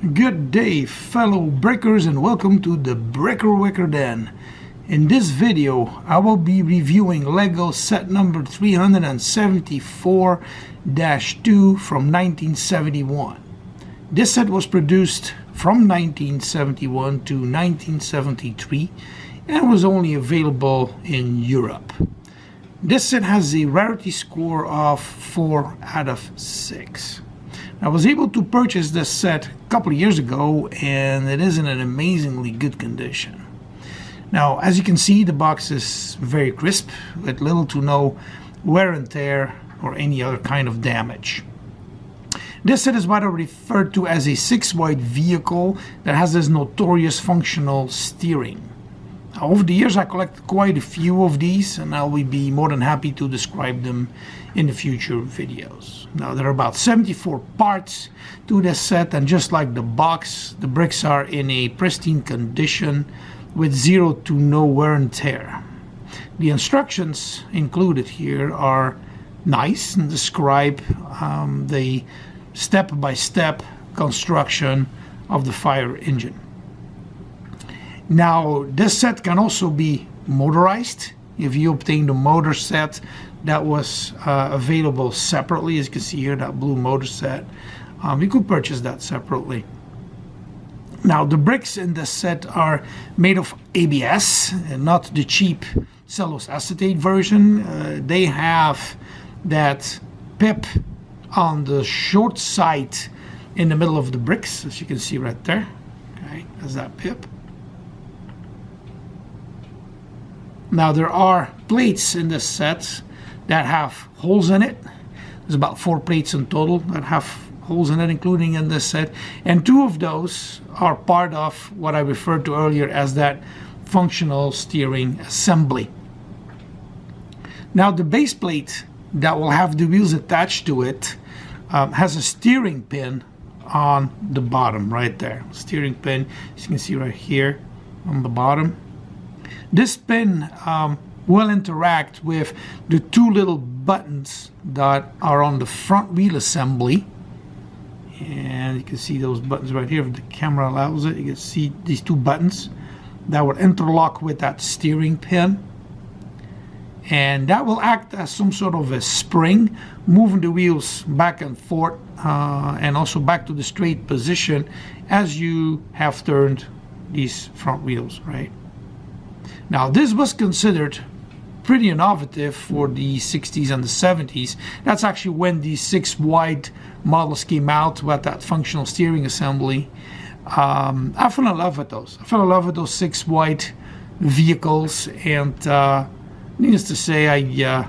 Good day, fellow brickers, and welcome to the Bricker Wicker Den. In this video, I will be reviewing Lego set number 374-2 from 1971. This set was produced from 1971 to 1973 and was only available in Europe. This set has a rarity score of 4 out of 6. I was able to purchase this set a couple of years ago, and it is in an amazingly good condition. Now, as you can see, the box is very crisp with little to no wear and tear or any other kind of damage. This set is what I refer to as a 6-wide vehicle that has this notorious functional steering. Now, over the years I collected quite a few of these, and I will be more than happy to describe them in the future videos. Now, there are about 74 parts to this set, and just like the box, the bricks are in a pristine condition with zero to no wear and tear. The instructions included here are nice and describe the step-by-step construction of the fire engine. Now, this set can also be motorized. If you obtain the motor set that was available separately, as you can see here, that blue motor set, you could purchase that separately. Now, the bricks in this set are made of ABS and not the cheap cellulose acetate version. They have that pip on the short side in the middle of the bricks, as you can see right there. Okay, that's that pip. Now, there are plates in this set that have holes in it. There's about 4 plates in total that have holes in it, including in this set. And 2 of those are part of what I referred to earlier as that functional steering assembly. Now, the base plate that will have the wheels attached to it has a steering pin on the bottom right there. Steering pin, as you can see right here on the bottom. This pin will interact with the 2 little buttons that are on the front wheel assembly. And you can see those buttons right here. If the camera allows it, you can see these 2 buttons that will interlock with that steering pin. And that will act as some sort of a spring, moving the wheels back and forth and also back to the straight position as you have turned these front wheels, right? Now, this was considered pretty innovative for the 60s and the 70s. That's actually when the 6-wide models came out with that functional steering assembly. I fell in love with those. I fell in love with those 6-wide vehicles, and needless to say, I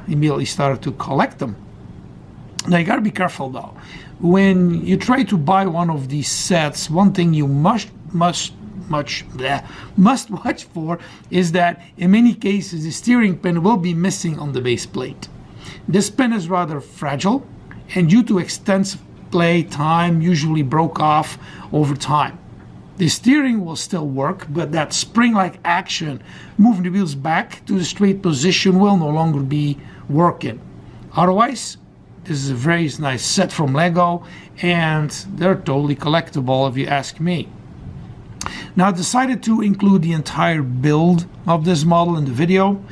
immediately started to collect them. Now, you got to be careful though. When you try to buy one of these sets, one thing you must watch for is that in many cases the steering pin will be missing on the base plate. This pin is rather fragile, and due to extensive play time usually broke off over time. The steering will still work, but that spring-like action moving the wheels back to the straight position will no longer be working. Otherwise, this is a very nice set from Lego, and they're totally collectible if you ask me. Now, I decided to include the entire build of this model in the video.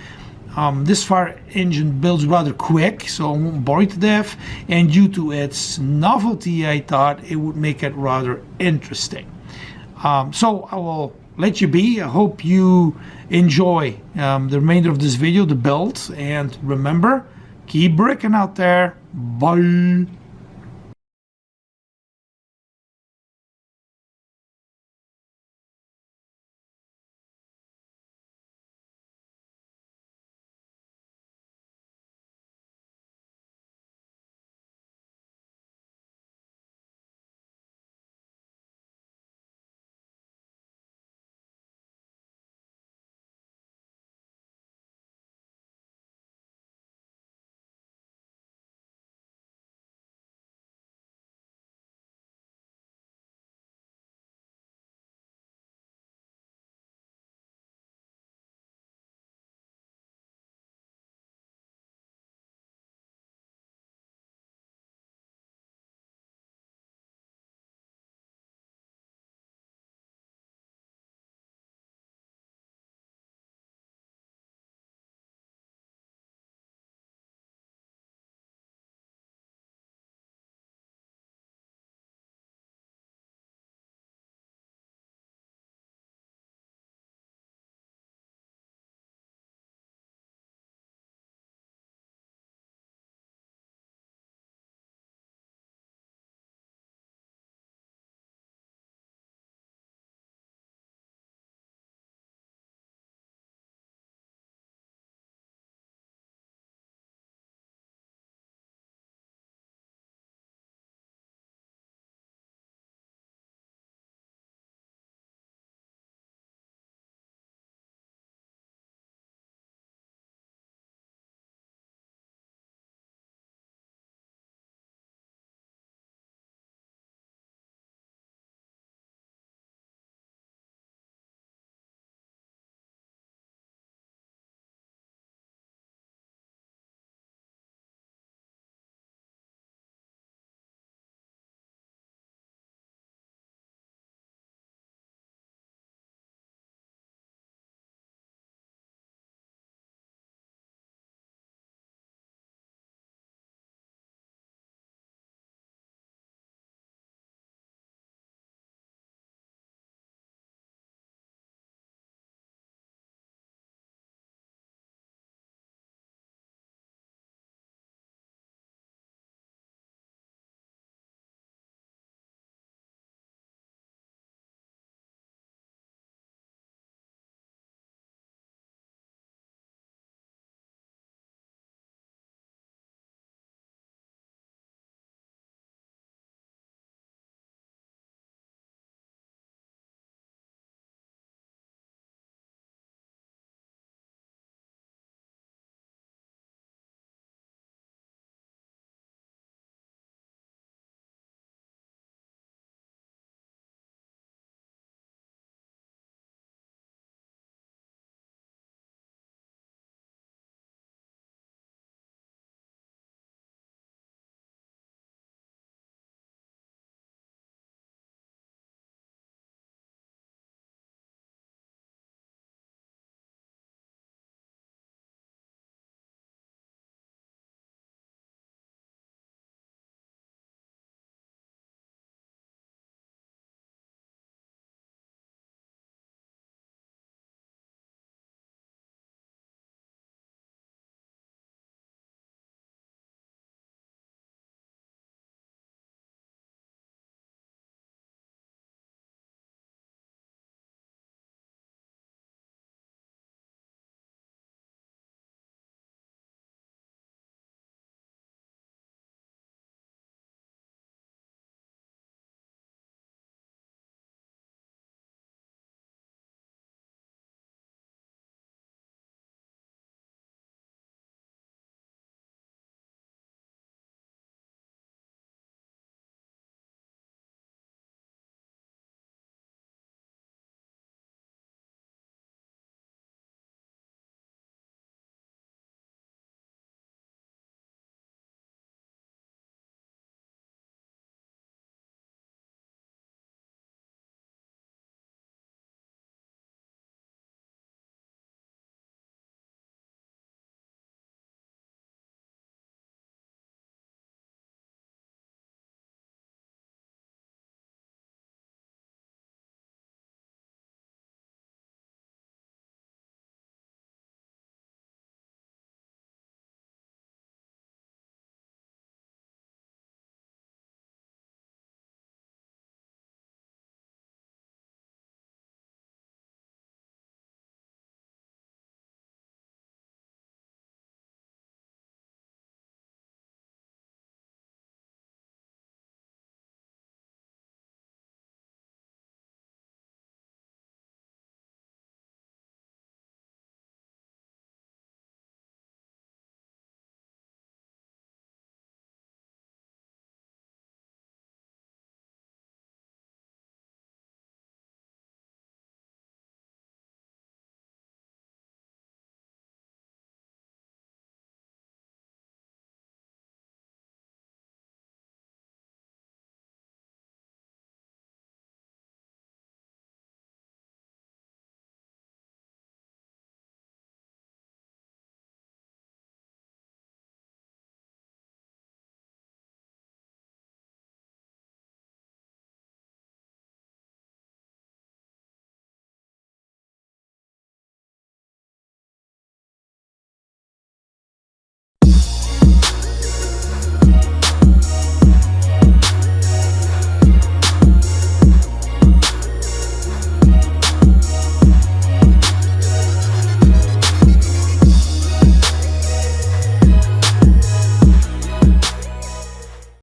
This fire engine builds rather quick, so I won't bore you to death, and due to its novelty, I thought it would make it rather interesting. So I will let you be. I hope you enjoy the remainder of this video, the build, and remember, keep bricking out there. Bye.